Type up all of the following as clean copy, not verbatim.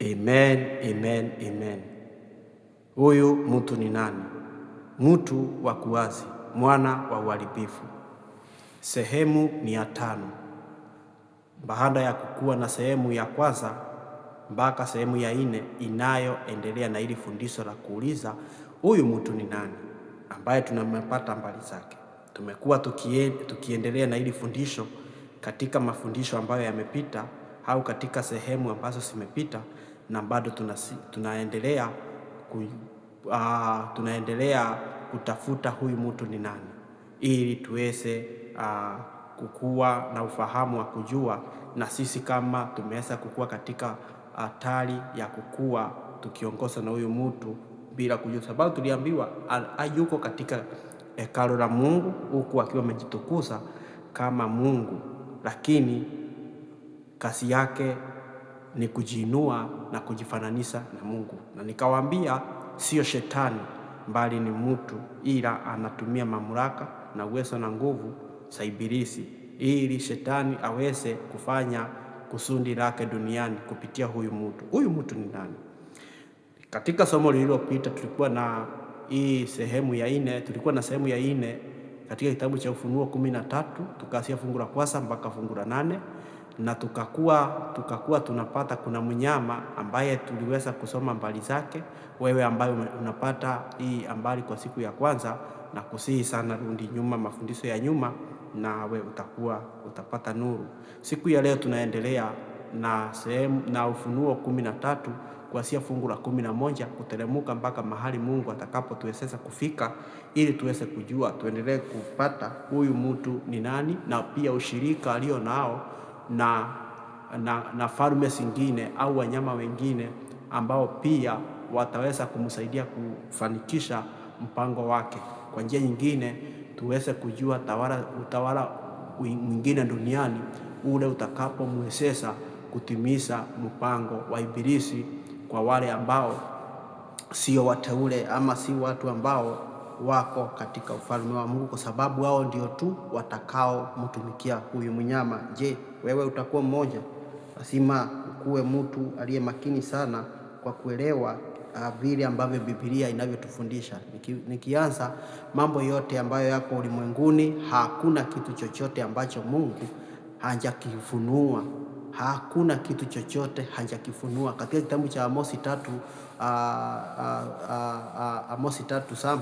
Amen, amen, amen. Huyu mtu ni nani? Mtu wa kuasi, mwana wa uharibifu. Sehemu ni ya 5. Baada ya kukua na sehemu ya kwanza mpaka sehemu ya 4 inayoendelea na ili fundisho la kuuliza huyu mtu ni nani, ambaye tunamepata mbali zake. Tumekuwa tukiendelea na ili fundisho katika mafundisho ambayo yamepita au katika sehemu ambazo zimepita, na bado tunaendelea kutafuta huyu mtu ni nani, ili tuweze kukua na ufahamu wa kujua na sisi kama tumeweza kukua katika hatari ya kukua tukiongozwa na huyu mtu bila kujua, sababu tuliambiwa hayuko katika hekalu la Mungu huku akiwa amejitukuza kama Mungu, lakini kazi yake ni kujiinua na kujifananisha na Mungu. Na nikawaambia sio shetani bali ni mtu, ila anatumia mamlaka na uwezo na nguvu za ibilisi ili shetani aweze kufanya kusudi lake duniani kupitia huyu mtu. Huyu mtu ni nani? Katika somo lililopita tulikuwa na hii sehemu ya 4, tulikuwa na sehemu ya 4 katika kitabu cha Ufunuo 13, tukaanzia fungu la 1 mpaka fungu la 8, na tukakuwa tunapata kuna mnyama ambaye tuliweza kusoma mbali zake. Wewe ambaye unapata hii habari kwa siku ya kwanza, na kusihi sana rudi nyuma mafundisho ya nyuma, nawe utapata nuru. Siku ya leo tunaendelea na Ufunuo 13 kuanzia fungu la 11 kuteremka mpaka mahali Mungu atakapotuwezesha kufika, ili tuweze kujua, tuendelee kupata huyu mtu ni nani, na pia ushirika alio nao na falme zingine au wanyama wengine ambao pia wataweza kumsaidia kufanikisha mpango wake. Kwa njia nyingine tuweze kujua utawala mwingine duniani ule utakapomwezesha kutimiza mpango wa ibilisi kwa wale ambao sio wateule ama si watu ambao wako katika ufalme wa Mungu, kwa sababu wao ndio tu watakao mtumikia huyu mnyama. Je, wewe utakuwa mmoja? Lazima ukuwe mtu aliye makini sana kwa kuelewa vile ambavyo Biblia inavyotufundisha. Nikianza mambo yote ambayo yako ulimwenguni, hakuna kitu chochote ambacho Mungu hajakifunua. Hakuna kitu chochote hajakifunua. Katika kitabu cha Amosi 3:7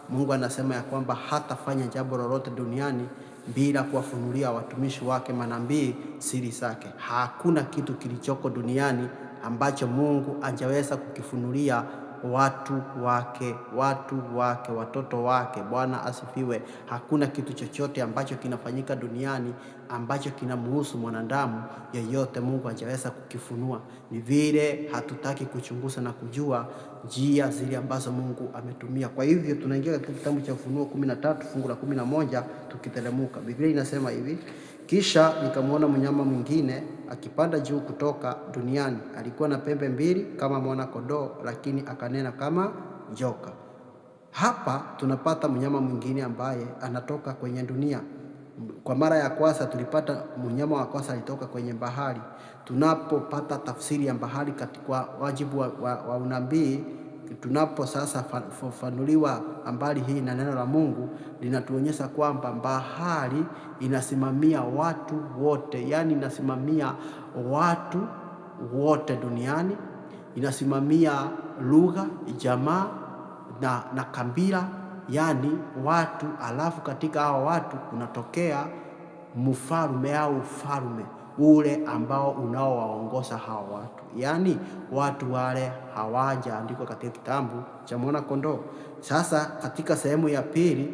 Mungu anasema ya kwamba hatafanya jambo lolote duniani bila kuwafunulia watumishi wake manabii siri zake. Hakuna kitu kilichoko duniani ambacho Mungu hajaweza kukifunulia watu wake, watoto wake. Bwana asifiwe. Hakuna kitu chochote ambacho kinafanyika duniani ambacho kinamhusu mwanadamu yeyote Mungu hajaweza kukifunua. Ni vile hatutaki kuchunguza na kujua njia zile ambazo Mungu ametumia. Kwa hivyo tunaingia katika kitabu cha Ufunuo 13 fungu la 11 tukiteremka. Biblia inasema hivi: kisha nikamwona mnyama mwingine akipanda juu kutoka duniani. Alikuwa na pembe 2 kama mwana kondoo, lakini akanena kama joka. Hapa tunapata mnyama mwingine ambaye anatoka kwenye dunia. Kwa mara ya kwanza tulipata mnyama wa kwanza alitoka kwenye bahari. Tunapopata tafsiri ya bahari katika wajibu wa unabii, tunapo sasa fafanuliwa habari hii na neno la Mungu, linatuonyesha kwamba bahari inasimamia watu wote, yani inasimamia watu wote duniani, inasimamia lugha, jamaa na kabila, yani watu. Alafu katika hao watu kunatokea mfalme au ufalme ule ambao unaowaongoza hao watu, yani watu wale hawajaandikwa katika kitabu cha mwana kondoo. Sasa katika sehemu ya pili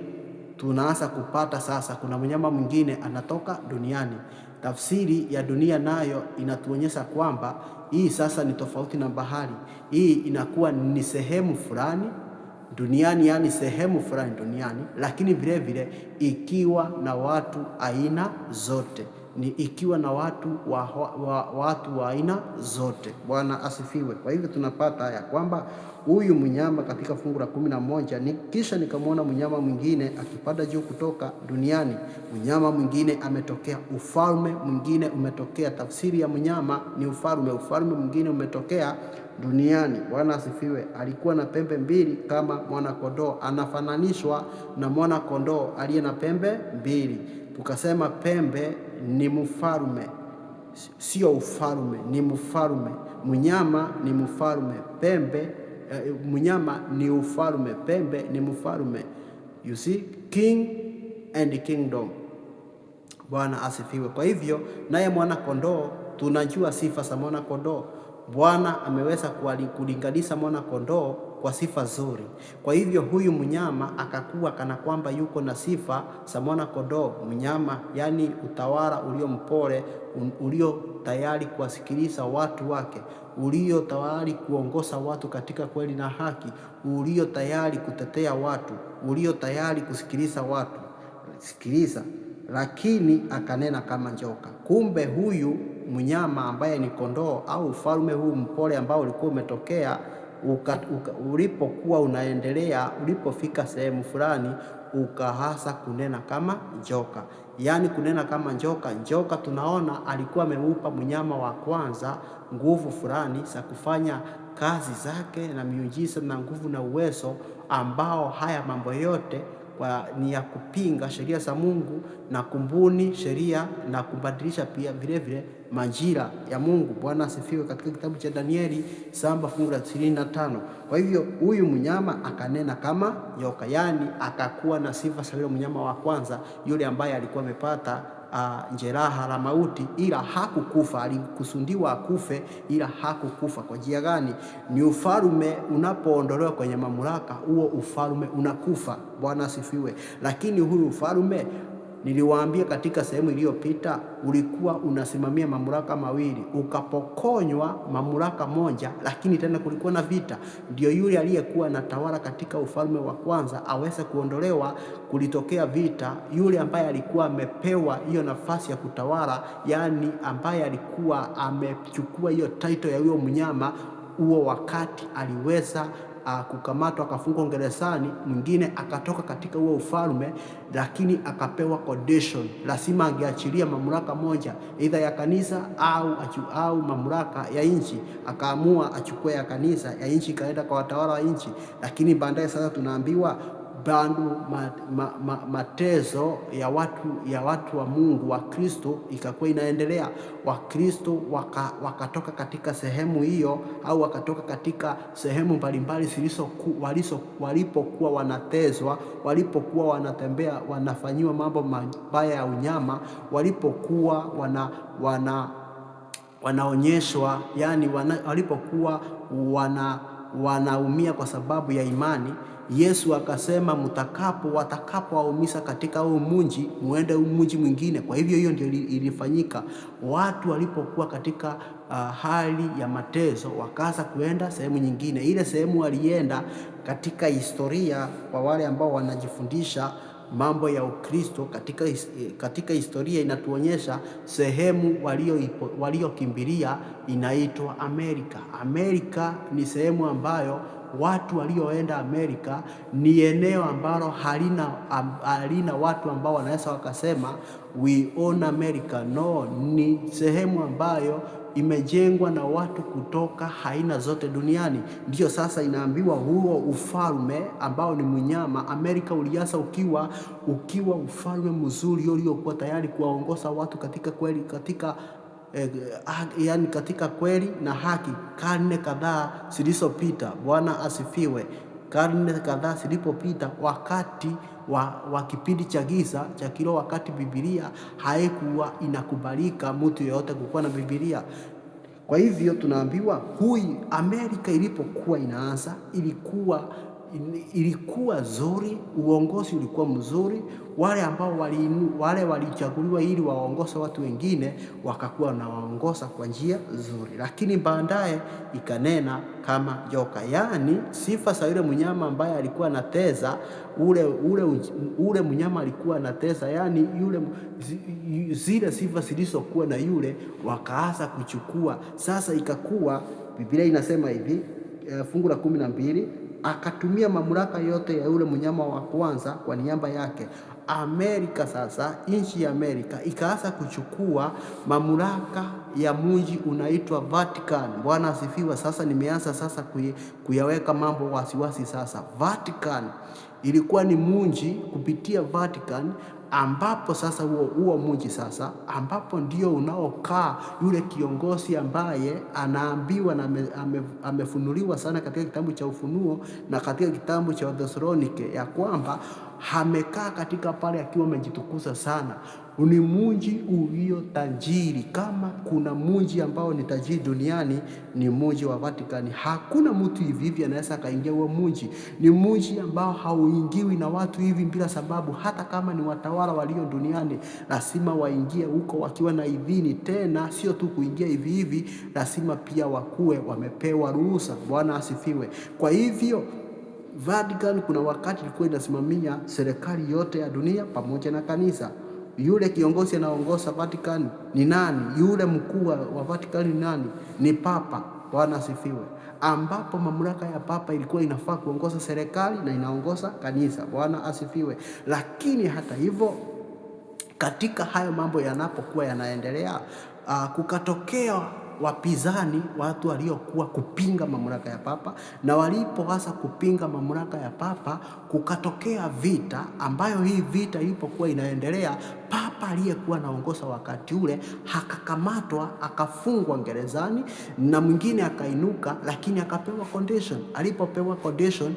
tunaanza kupata sasa kuna mnyama mwingine anatoka duniani. Tafsiri ya dunia nayo inatuonyesha kwamba hii sasa ni tofauti na bahari. Hii inakuwa ni sehemu fulani duniani, yani sehemu fulani duniani, lakini vile vile ikiwa na watu aina zote. ni ikiwa na watu wa aina zote. Bwana asifiwe. Kwa hivyo tunapata ya kwamba huyu mnyama katika fungu la 11, kisha nikamwona mnyama mwingine akipanda juu kutoka duniani. Mnyama mwingine ametokea, ufalme mwingine umetokea. Tafsiri ya mnyama ni ufalme. Ufalme mwingine umetokea duniani. Bwana asifiwe. Alikuwa na pembe mbili kama mwana kondoo. Anafananishwa na mwana kondoo aliye na pembe mbili. Tukasema pembe ni mfalme, sio ufalme, ni mfalme. Mnyama ni mfalme, pembe mnyama ni ufalme, pembe ni mfalme. You see, king and kingdom. Bwana asifiwe. Kwa hivyo naye mwana kondoo, tunajua sifa za mwana kondoo. Bwana ameweza kulinganisha mwana kondoo kwa sifa nzuri. Kwa hivyo huyu mnyama akakuwa kana kwamba yuko na sifa za mwana kondoo. Mnyama yani utawala ulio mpole, ulio tayari kuwasikiliza watu wake, ulio tayari kuongoza watu katika kweli na haki, ulio tayari kutetea watu, ulio tayari kusikiliza watu. Sikiliza, lakini akanena kama njoka. Kumbe huyu mnyama ambaye ni kondoo au ufalme huu mpole ambao ulikuwa umetokea, ulipokuwa unaendelea, ulipofika sehemu fulani, ukahasa kunena kama njoka. Yaani kunena kama njoka. Njoka tunaona alikuwa ameupa mnyama wa kwanza nguvu fulani za kufanya kazi zake na miujiza na nguvu na uwezo, ambao haya mambo yote ni ya kupinga sheria za Mungu na kumbuni sheria na kubadilisha pia vile vile majira ya Mungu. Bwana asifiwe. Katika kitabu cha Danieli 7 fungu la 25. Kwa hivyo huyu mnyama akanena kama nyoka, yani akakuwa na sifa za yule mnyama wa kwanza, yule ambaye alikuwa amepata jeraha la mauti, ila hakukufa. Alikusudiwa akufe, ila hakukufa. Kwa njia gani? Ni ufalme unapoondolewa kwenye mamlaka, huo ufalme unakufa. Bwana asifiwe. Lakini huyu ufalme, niliwaambia katika sehemu iliyopita, ulikuwa unasimamia mamlaka mawili, ukapokonywa mamlaka moja, lakini tena kulikuwa na vita. Ndio yule aliyekuwa anatawala katika ufalme wa kwanza aweze kuondolewa, kulitokea vita. Yule ambaye alikuwa amepewa hiyo nafasi ya kutawala, yani ambaye alikuwa amechukua hiyo title ya huyo mnyama, huo wakati aliweza kukamatwa, akafungwa gerezani. Mwingine akatoka katika huo ufalme, lakini akapewa condition, lazima angeachilia mamlaka moja, either ya kanisa au mamlaka ya nchi. Akaamua achukue ya kanisa, ya nchi ikaenda kwa watawala wa nchi. Lakini baadaye sasa tunaambiwa bado mateso ya watu wa Mungu wa Kristo ikakuwa inaendelea. Wakristo wakatoka katika sehemu hiyo, au wakatoka katika sehemu mbalimbali walipokuwa wanatezwa, walipokuwa wanatembea, wanafanyiwa mambo mabaya ya unyama, walipokuwa wanaonyeshwa, yani walipokuwa wanaumia kwa sababu ya imani. Yesu akasema watakapowaumiza katika huu mji, muende huu mji mwingine. Kwa hivyo hiyo ndio ilifanyika. Watu walipokuwa katika hali ya mateso, wakaanza kuenda sehemu nyingine. Ile sehemu walienda katika historia, kwa wale ambao wanajifundisha mambo ya Ukristo, katika historia inatuonyesha sehemu waliokimbilia inaitwa Amerika. Amerika ni sehemu ambayo watu walioenda Amerika, ni eneo ambalo halina watu ambao wanaweza wakasema we own America. No, ni sehemu ambayo imejengwa na watu kutoka aina zote duniani. Ndio sasa inaambiwa huo ufalme ambao ni mnyama Amerika ulianza ukiwa ufalme mzuri uliokuwa tayari kuwaongoza watu katika kweli, katika kweli na haki. Karne kadhaa zilizopita, Bwana asifiwe, karne kadhaa zilipopita, wakati wa kipindi cha giza cha kiroho, wakati Biblia haikuwa inakubalika mtu yeyote kukuwa na Biblia. Kwa hivyo tunaambiwa huyu Amerika ilipokuwa inaanza, ilikuwa ilikuwa zuri, uongozi ulikuwa mzuri. Wale ambao walichaguliwa ili waongoze watu wengine wakakuwa na waongoza kwa njia nzuri, lakini baadaye ikanena kama joka. Yaani sifa za yule mnyama ambaye alikuwa anateza, ule mnyama alikuwa anateza, yani zile sifa zilizokuwa na yule wakaanza kuchukua. Sasa ikakuwa Biblia inasema hivi, fungu la 12, akatumia mamlaka yote ya yule mnyama wa kwanza kwa niaba yake. Amerika sasa, nchi ya Amerika ikaanza kuchukua mamlaka ya mji unaitwa Vatican. Bwana asifiwe. Sasa nimeanza sasa kuyaweka mambo wasiwasi. Sasa Vatican ilikuwa ni mji kupitia Vatican, ambapo sasa huo mji sasa, ambapo ndio unaokaa yule kiongozi ambaye anaambiwa na amefunuliwa sana katika kitabu cha Ufunuo na katika kitabu cha Wathesalonike ya kwamba amekaa katika pale akiwa amejitukuza sana. Ni mji ulio tajiri. Kama kuna mji ambao ni tajiri duniani ni mji wa Vatican. Hakuna mtu hivi anaweza kaingia huo mji. Ni mji ambao hauingiwi na watu hivi bila sababu. Hata kama ni watawala walio duniani lazima waingie huko wakiwa na idhini. Tena sio tu kuingia hivi, lazima pia wakuwe wamepewa ruhusa. Bwana asifiwe. Kwa hivyo Vatican kuna wakati ilikuwa inasimamia serikali yote ya dunia pamoja na kanisa. Yule kiongozi anaongoza Vatican ni nani? Yule mkuu wa Vatican ni nani? Ni Papa. Bwana asifiwe. Ambapo mamlaka ya Papa ilikuwa inafaa kuongoza serikali na inaongoza kanisa. Bwana asifiwe. Lakini hata hivyo, katika hayo mambo yanapokuwa yanaendelea, kukatokea wapinzani, watu waliokuwa kupinga mamlaka ya Papa, na walipoanza kupinga mamlaka ya Papa kukatokea vita, ambayo hii vita ilipokuwa inaendelea, Papa aliyekuwa anaongoza wakati ule akakamatwa, akafungwa gerezani, na mwingine akainuka, lakini akapewa condition. Alipopewa condition,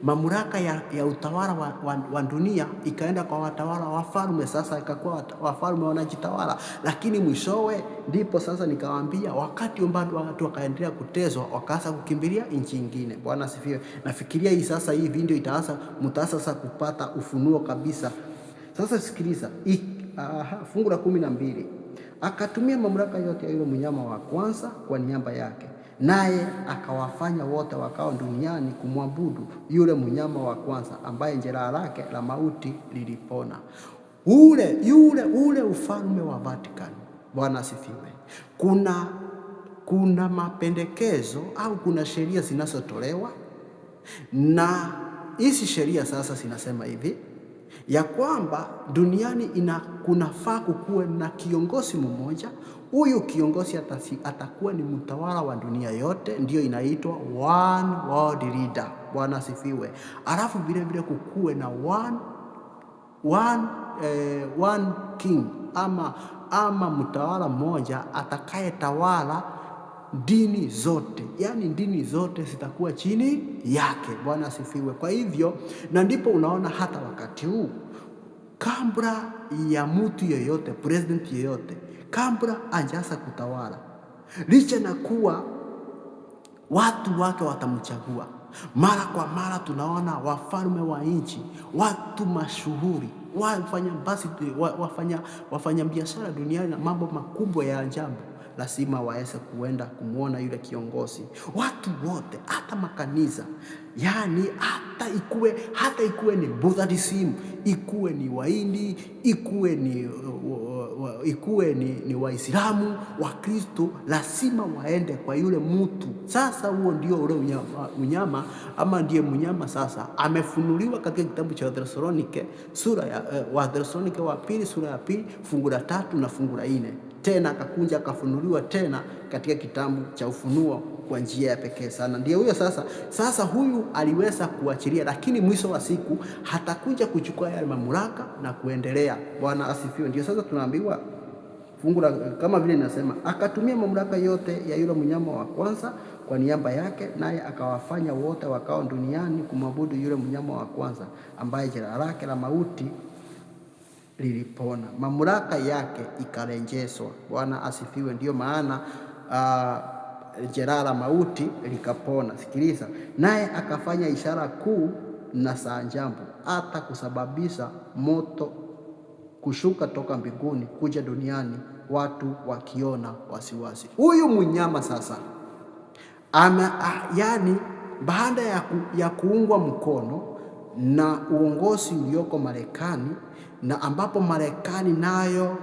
mamlaka ya utawala wa dunia ikaenda kwa watawala wafalme. Sasa ikakuwa wafalme wanajitawala, lakini mwishowe ndipo sasa nikawaambia, wakati ambao watu wakaendelea kutezwa, wakaanza kukimbilia nchi nyingine. Bwana asifiwe. Nafikiria hii video mtaanza sasa kupata ufunuo kabisa. Sasa sikiliza, fungu la 12, akatumia mamlaka yote ya yule mnyama wa kwanza kwa niaba yake, naye akawafanya wote wakao duniani kumwabudu yule mnyama wa kwanza, ambaye jeraha lake la mauti lilipona. Ule ufalme wa Vatican. Bwana asifiwe. Kuna mapendekezo au kuna sheria zinazotolewa, na hizi sheria sasa zinasema hivi ya kwamba duniani kunafaa kukuwe na kiongozi mmoja. Huyu kiongozi atakuwa ni mtawala wa dunia yote, ndio inaitwa one world leader. Bwana asifiwe. Alafu vile kukuwe na one king ama mtawala mmoja atakayetawala dini zote, yani dini zote zitakuwa chini yake. Bwana asifiwe. Kwa hivyo, na ndipo unaona hata wakati huu, kabla ya mtu yeyote, president yeyote, kabla hajaanza kutawala, licha na kuwa watu wake watamchagua, mara kwa mara tunaona wafalme wa nchi, watu mashuhuri, wafanya biashara duniani na mambo makubwa ya ajabu, lazima waweze kuenda kumwona yule kiongozi. Watu wote, hata makanisa, yani hata ikuwe ni Buddhism, ikuwe ni Wahindi, ikuwe ni Waislamu, Wakristo, lazima waende kwa yule mtu. Sasa huo ndio ule unyama, ama ndiye mnyama sasa amefunuliwa katika kitabu cha Wathesalonike Wathesalonike wa pili sura ya 2 fungu la 3 na fungu la 4. Tena akakunja akafunuliwa tena katika kitabu cha Ufunuo kwa njia ya pekee sana. Ndio huyo sasa huyu aliweza kuachilia, lakini mwisho wa siku hatakuja kuchukua yale mamlaka na kuendelea. Bwana asifiwe. Ndio sasa tunaambiwa fungu kama vile ninasema, akatumia mamlaka yote ya yule mnyama wa kwanza kwa niaba yake, naye akawafanya wote wakao duniani kumwabudu yule mnyama wa kwanza, ambaye jeraha lake la mauti lilipona, mamlaka yake ikarejeshwa. Bwana asifiwe. Ndio maana jeraha la mauti likapona. Sikiliza, naye akafanya ishara kuu na za ajabu, hata kusababisha moto kushuka toka mbinguni kuja duniani, watu wakiona wasiwasi. Huyu mnyama sasa yani baada ya kuungwa mkono na uongozi ulioko Marekani, na ambapo Marekani nayo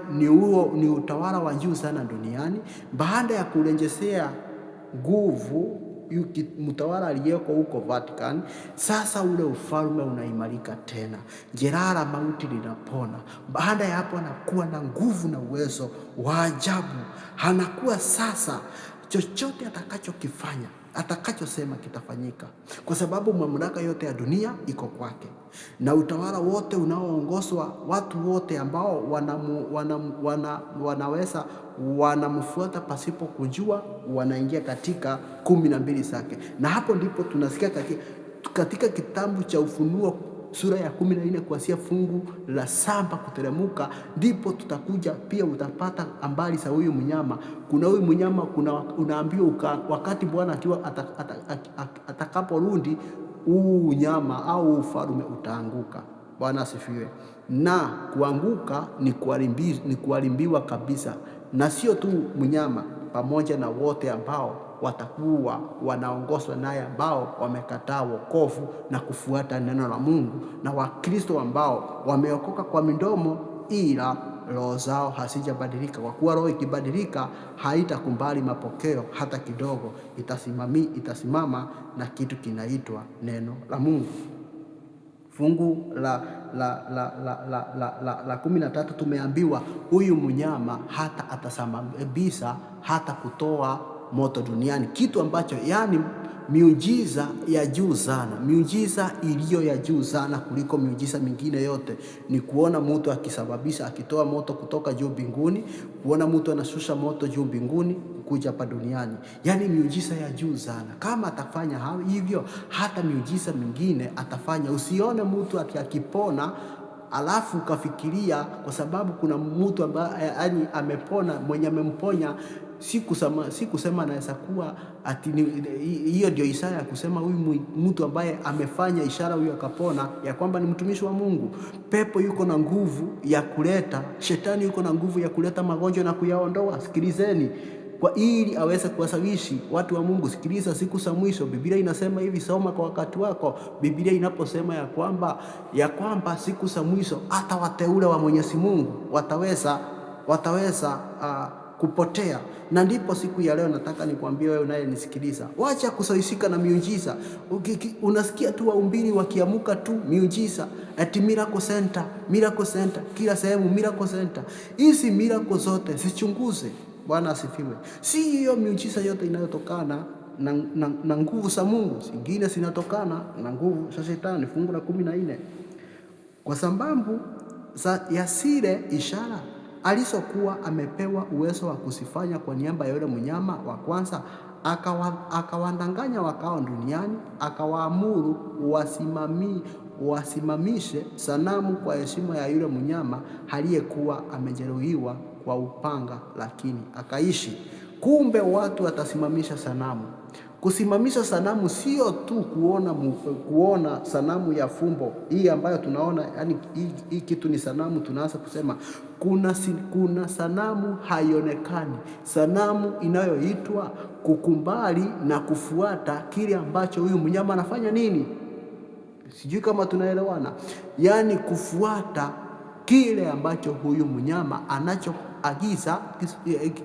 ni utawala wa juu sana duniani, baada ya kurejeshea nguvu mtawala aliyeko huko Vatican, sasa ule ufalme unaimarika tena, jeraha la mauti linapona. Baada ya hapo anakuwa na nguvu na uwezo wa ajabu. Anakuwa sasa chochote atakachokifanya, atakachosema kitafanyika, kwa sababu mamlaka yote ya dunia iko kwake, na utawala wote unaoongozwa, watu wote ambao wanaweza wanamfuata pasipo kujua, wanaingia katika 12 zake. Na hapo ndipo tunasikia katika kitabu cha Ufunuo sura ya 14 kuanzia fungu la 7 kuteremka, ndipo tutakuja pia utapata habari za huyu mnyama. Kuna huyu mnyama, unaambiwa wakati Bwana akiwa atakaporudi, huu nyama au ufalme utaanguka. Bwana asifiwe. Na kuanguka ni kuharibiwa kabisa, na sio tu mnyama, pamoja na wote ambao watakuwa wanaongozwa naye, ambao wamekataa wokovu na kufuata neno la Mungu, na Wakristo ambao wameokoka kwa midomo ila roho zao hasijabadilika. Kwa kuwa roho ikibadilika haitakubali mapokeo hata kidogo, itasimama na kitu kinaitwa neno la Mungu. Fungu la 13 tumeambiwa huyu mnyama hata atasababisha hata kutoa moto duniani, kitu ambacho yani miujiza ya juu sana, miujiza iliyo ya juu sana kuliko miujiza mingine yote ni kuona mtu akisababisha, akitoa moto kutoka juu mbinguni, kuona mtu anashusha moto juu mbinguni kuja hapa duniani. Yani miujiza ya juu sana. Kama atafanya hivyo, hata miujiza mingine atafanya. Usione mtu akipona alafu ukafikiria kwa sababu kuna mtu ambaye yani amepona, mwenye amemponya, si kusema anaweza kuwa ati hiyo ndio ishara ya kusema huyu mtu ambaye amefanya ishara huyo akapona, ya kwamba ni mtumishi wa Mungu. Pepo yuko na nguvu ya kuleta, shetani yuko na nguvu ya kuleta magonjwa na kuyaondoa. Sikilizeni, kwa ili aweze kuwasawishi watu wa Mungu. Sikiliza, siku za mwisho Biblia inasema hivi, soma kwa wakati wako. Biblia inaposema ya kwamba siku za mwisho hata wateule wa Mwenyezi Mungu wataweza kupotea. Na ndipo siku ya leo nataka nikwambie wewe unayenisikiliza, wacha kusawishika na miujiza. Unasikia tu wahubiri wakiamuka tu miujiza, ati miracle center, kila sehemu miracle center. Hizi miracle zote zichunguze. Bwana asifiwe. Si hiyo miujiza yote inayotokana na nguvu za Mungu, zingine zinatokana na nguvu za Shetani. Fungu la 14, kwa sababu ya zile ishara alizokuwa amepewa uwezo wa kusifanya kwa niaba ya yule mnyama wa kwanza, akawadanganya wakao duniani, akawaamuru wasimamishe sanamu kwa heshima ya yule mnyama aliyekuwa amejeruhiwa kwa upanga, lakini akaishi. Kumbe watu watasimamisha sanamu. Kusimamisha sanamu sio tu kuona sanamu ya fumbo hii ambayo tunaona, yani hii kitu ni sanamu. Tunaanza kusema kuna sanamu haionekani, sanamu inayoitwa kukumbali na kufuata kile ambacho huyu mnyama anafanya nini. Sijui kama tunaelewana, yani kufuata kile ambacho huyu mnyama anachoagiza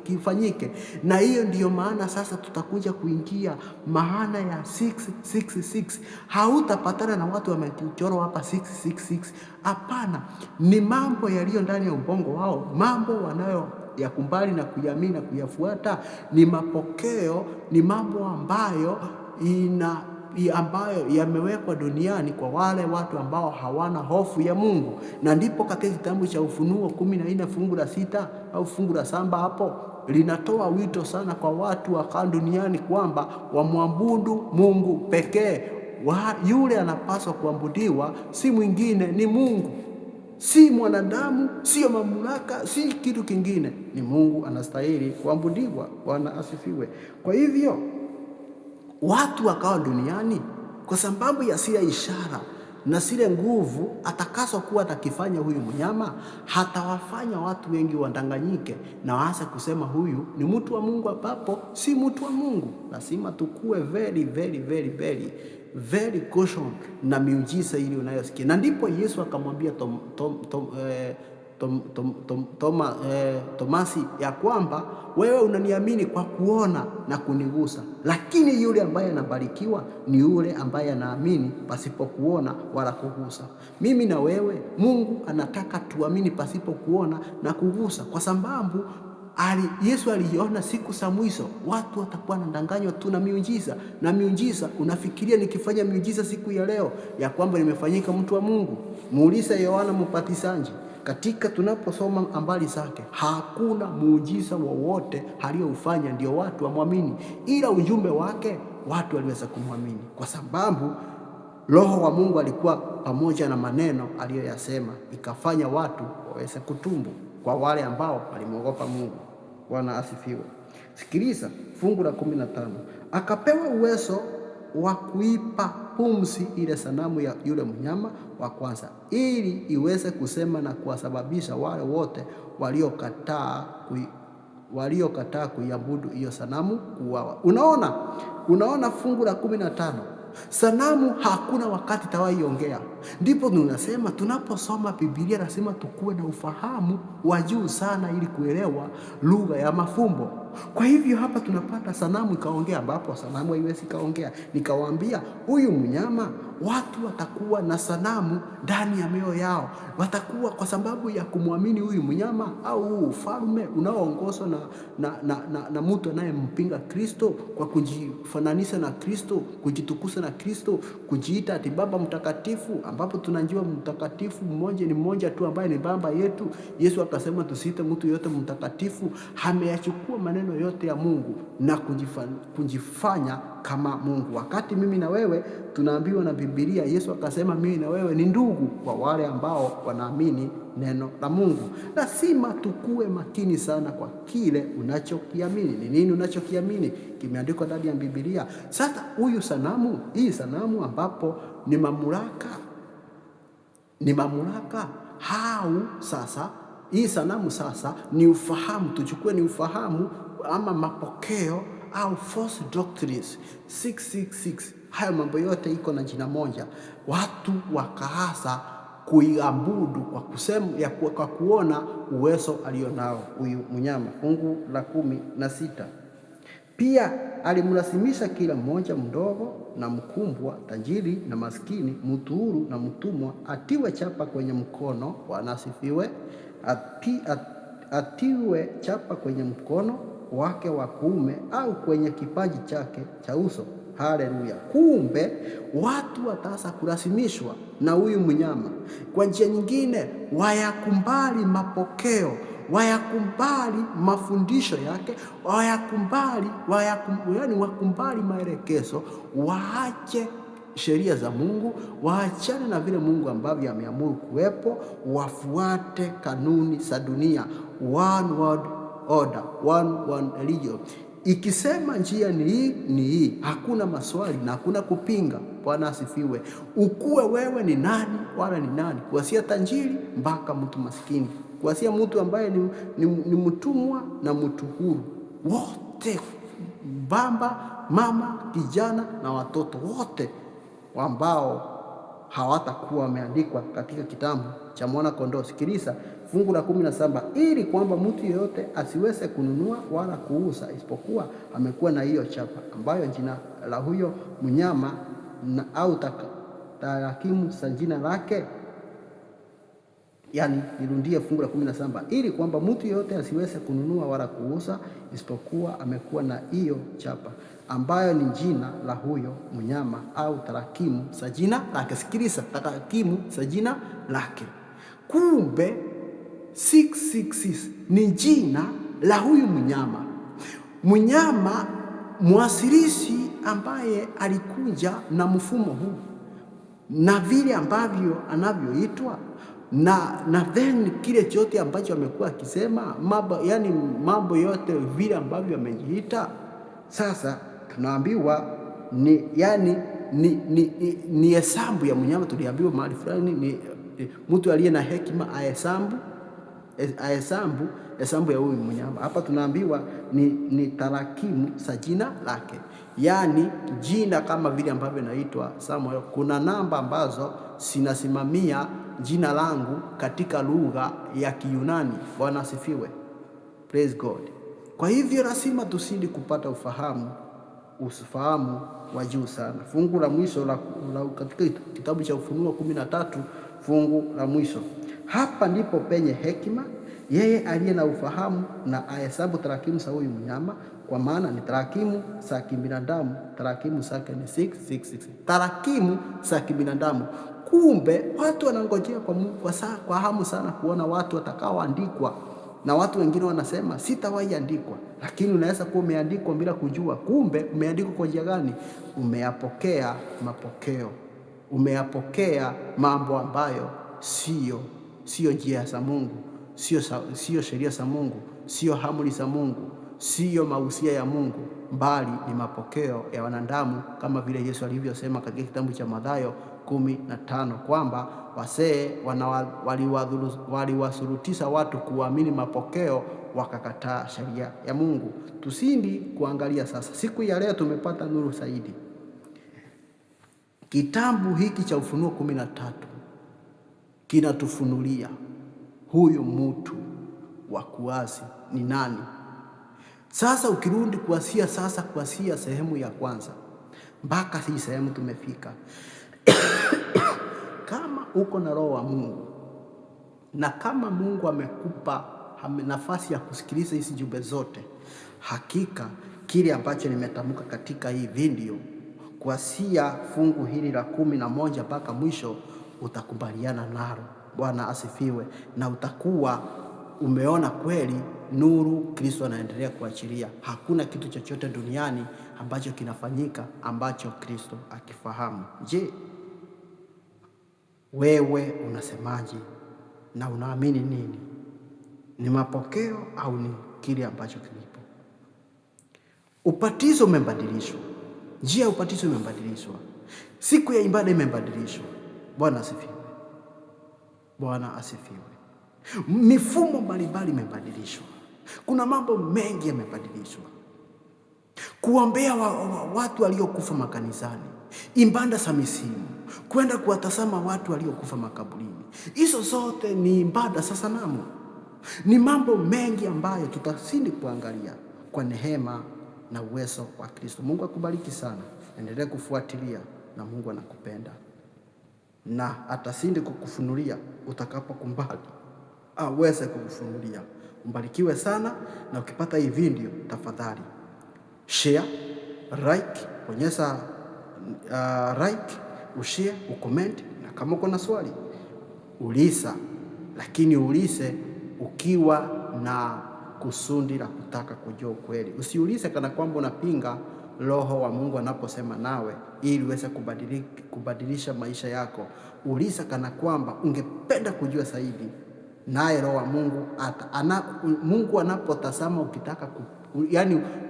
kifanyike. Na hiyo ndiyo maana sasa tutakuja kuingia maana ya 666. Hautapatana na watu wamechorwa hapa 666. Hapana, ni mambo yaliyo ndani ya ubongo wao, mambo wanayo yakumbali na kuyamini na kuyafuata. Ni mapokeo, ni mambo ambayo yamewekwa duniani kwa wale watu ambao hawana hofu ya Mungu. Na ndipo katika kitabu cha Ufunuo 14 fungu la 6 au fungu la 7 hapo linatoa wito sana kwa watu wa duniani kwamba wamwabudu Mungu pekee. Yule anapaswa kuabudiwa si mwingine, ni Mungu. si mwanadamu, sio mamlaka, si kitu kingine, ni Mungu anastahili kuabudiwa. Bwana asifiwe. Kwa hivyo watu wakawa duniani kwa sababu ya zile ishara na zile nguvu atakazokuwa atakifanya huyu mnyama, hatawafanya watu wengi wadanganyike na waanze kusema huyu ni mtu wa Mungu, ambapo si mtu wa Mungu. Lazima tukue very caution na miujiza ili unayosikia. Na ndipo Yesu akamwambia Tomasi ya kwamba wewe unaniamini kwa kuona na kunigusa, lakini yule ambaye anabarikiwa ni yule ambaye anaamini pasipo kuona wala kugusa. Mimi na wewe, Mungu anataka tuamini pasipo kuona na kugusa, kwa sababu Yesu aliona siku za mwisho watu watakuwa wanadanganywa tu na miujiza. Na miujiza, unafikiria nikifanya miujiza siku ya leo ya kwamba nimefanyika mtu wa Mungu? Muulize Yohana Mbatizaji. Katika tunaposoma habari zake, hakuna muujiza wowote aliyoufanya ndio watu wamwamini, ila ujumbe wake watu waliweza kumwamini, kwa sababu Roho wa Mungu alikuwa pamoja na maneno aliyoyasema, ikafanya watu waweze kutubu, kwa wale ambao walimwogopa Mungu. Bwana asifiwe. Sikiliza fungu la 15. Akapewa uwezo wa kuipa pumzi ile sanamu ya yule mnyama wa kwanza, ili iweze kusema na kuwasababisha wale wote waliokataa kuiabudu hiyo sanamu kuuawa. Unaona fungu la 15. Sanamu hakuna wakati tawaiongea. Ndipo tunasema tunaposoma Biblia lazima tukue na ufahamu wa juu sana ili kuelewa lugha ya mafumbo. Kwa hivyo hapa tunapata sanamu ikaongea, ambapo sanamu haiwezi kaongea. Nikawaambia huyu mnyama, watu watakuwa na sanamu ndani ya mioyo yao, watakuwa kwa sababu ya kumwamini huyu mnyama au huu ufalme unaoongozwa na mtu anayempinga Kristo, kwa kujifananisha na Kristo, kujitukuza na Kristo, kujiita ati Baba Mtakatifu, ambapo tunajua mtakatifu mmoja ni mmoja tu ambaye ni Baba yetu. Yesu akasema tusiite mtu yote mtakatifu. Ameyachukua maneno yote ya Mungu na kujifanya kama Mungu, wakati mimi na wewe tunaambiwa na Biblia, Yesu akasema mimi na wewe ni ndugu kwa wale ambao wanaamini neno la Mungu. Lazima tukue makini sana kwa kile unachokiamini. Ni nini unachokiamini? Kimeandikwa ndani ya Biblia. Sasa hii sanamu ambapo ni mamlaka au sasa hii sanamu sasa ni ufahamu, tuchukue ni ufahamu ama mapokeo au false doctrines 666. Hayo mambo yote iko na jina moja. Watu wakaanza kuiabudu kwa kuona uwezo alionao huyu mnyama. Fungu la 16. Pia alimlazimisha kila mmoja, mdogo na mkubwa, tajiri na maskini, mtu huru na mtumwa, atiwe chapa kwenye mkono. Bwana asifiwe. Atiwe chapa kwenye mkono wake wa kuume au kwenye kipaji chake cha uso. Haleluya. Kumbe watu wataanza kulazimishwa na huyu mnyama. Kwa njia nyingine, wayakumbali mapokeo, wayakumbali mafundisho yake, wakumbali maelekezo, waache sheria za Mungu, waachane na vile Mungu ambavyo ameamuru kuwepo, wafuate kanuni za dunia. One world order, one religion. Ikisema njia ni hii, hakuna maswali na hakuna kupinga. Bwana asifiwe. Ukue wewe ni nani wala ni nani, kuanzia tajiri mpaka mtu maskini, kuanzia mtu ambaye ni mtumwa na mtu huru, wote, baba, mama, kijana na watoto, wote ambao hawatakuwa wameandikwa katika kitabu cha mwana kondoo. Sikiliza fungu la 17. Ili kwamba mtu yeyote asiweze kununua wala kuuza isipokuwa amekuwa na hiyo chapa, ambayo jina la huyo mnyama au tarakimu za jina lake. Yani nirudie fungu la 17. Ili kwamba mtu yeyote asiweze kununua wala kuuza isipokuwa amekuwa na hiyo chapa, ambayo ni jina la huyo mnyama au tarakimu za jina lake. Sikiliza, tarakimu za jina lake. Kumbe 666 ni jina la huyu mnyama mwasilishi ambaye alikuja na mfumo huu na vile ambavyo anavyoitwa. na then kile chote ambacho amekuwa akisema mambo yote vile ambavyo amejiita. Sasa tunaambiwa ni hesabu ya mnyama. Tuliambiwa mahali fulani ni mtu aliye na hekima hesabu ya huyu mnyama. Hapa tunaambiwa ni tarakimu za jina lake, yaani jina kama vile ambavyo naitwa Samuel, kuna namba ambazo zinasimamia jina langu katika lugha ya Kiyunani. Bwana asifiwe, praise God. Kwa hivyo lazima tusindi kupata ufahamu wa juu sana. Fungu la mwisho la katika kitabu cha Ufunuo 13, fungu la mwisho. Hapa ndipo penye hekima, yeye aliye na ufahamu na ahesabu tarakimu za huyu mnyama, kwa maana ni tarakimu za kibinadamu. Tarakimu zake ni 666, tarakimu za kibinadamu. Kumbe watu wanangojea kwa hamu sana kuona watu watakaoandikwa, na watu wengine wanasema sitawahi andikwa. Lakini unaweza kuwa umeandikwa bila kujua. Kumbe umeandikwa kwa njia gani? Umeyapokea mapokeo, umeyapokea mambo ambayo sio njia za Mungu, sio sheria za Mungu, sio amri za Mungu, sio mausia ya Mungu, bali ni mapokeo ya wanadamu, kama vile Yesu alivyosema katika kitabu cha Mathayo 15 kwamba wasee waliwasurutisha watu kuamini mapokeo, wakakataa sheria ya Mungu. Tusindi kuangalia sasa. Siku ya leo tumepata nuru zaidi. Kitabu hiki cha Ufunuo 13 kinatufunulia huyu mtu wa kuasi ni nani. Sasa ukirudi kuanzia sehemu ya kwanza mpaka hii sehemu tumefika kama uko na roho wa Mungu na kama Mungu amekupa nafasi ya kusikiliza hizi jumbe zote, hakika kile ambacho nimetamka katika hii video kuanzia fungu hili la 11 mpaka mwisho utakubaliana nalo. Bwana asifiwe. Na utakuwa umeona kweli nuru Kristo anaendelea kuachilia. Hakuna kitu chochote duniani ambacho kinafanyika ambacho Kristo akifahamu. Je, wewe unasemaje na unaamini nini? Ni mapokeo au ni kile ambacho kilipo? Ubatizo umebadilishwa. Njia ya ubatizo imebadilishwa. Siku ya ibada imebadilishwa. Bwana asifiwe. Bwana asifiwe. Mifumo mbalimbali imebadilishwa. Kuna mambo mengi yamebadilishwa. Kuombea watu waliokufa makanisani, ibada za misimu, kwenda kuwatazama watu waliokufa makaburini. Hizo zote ni ibada za sanamu. Ni mambo mengi ambayo tutasindi kuangalia kwa neema na uwezo wa Kristo. Mungu akubariki sana. Endelea kufuatilia, na Mungu anakupenda na atasindi kukufunulia utakapokumbali aweze kukufunulia. Mbarikiwe sana, na ukipata hii video tafadhali share, like, bonyeza like, ushare, ucomment, na kama uko na swali uliza, lakini ulize ukiwa na kusudi la kutaka kujua ukweli. Usiulize kana kwamba unapinga Roho wa Mungu anaposema nawe ili uweze kubadilisha maisha yako. Uliza kana kwamba ungependa kujua zaidi, naye Roho wa Mungu Mungu anapotazama ukitaka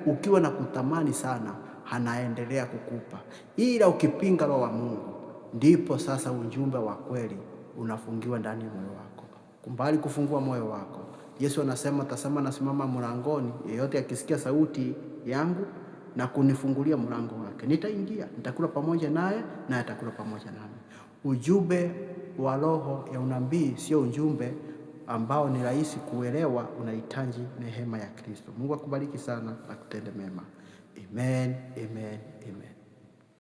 ukiwa na kutamani sana, anaendelea kukupa. Ila ukipinga Roho wa Mungu, ndipo sasa ujumbe wa kweli unafungiwa ndani ya moyo wako. Kumbali kufungua moyo wako. Yesu anasema, tazama nasimama mlangoni, yeyote akisikia sauti yangu na kunifungulia mlango wake, nitaingia, nitakula pamoja naye na atakula pamoja nami. Ujumbe wa roho ya unabii sio ujumbe ambao ni rahisi kuelewa, unahitaji neema ya Kristo. Mungu akubariki sana na kutende mema. Amen, amen, amen.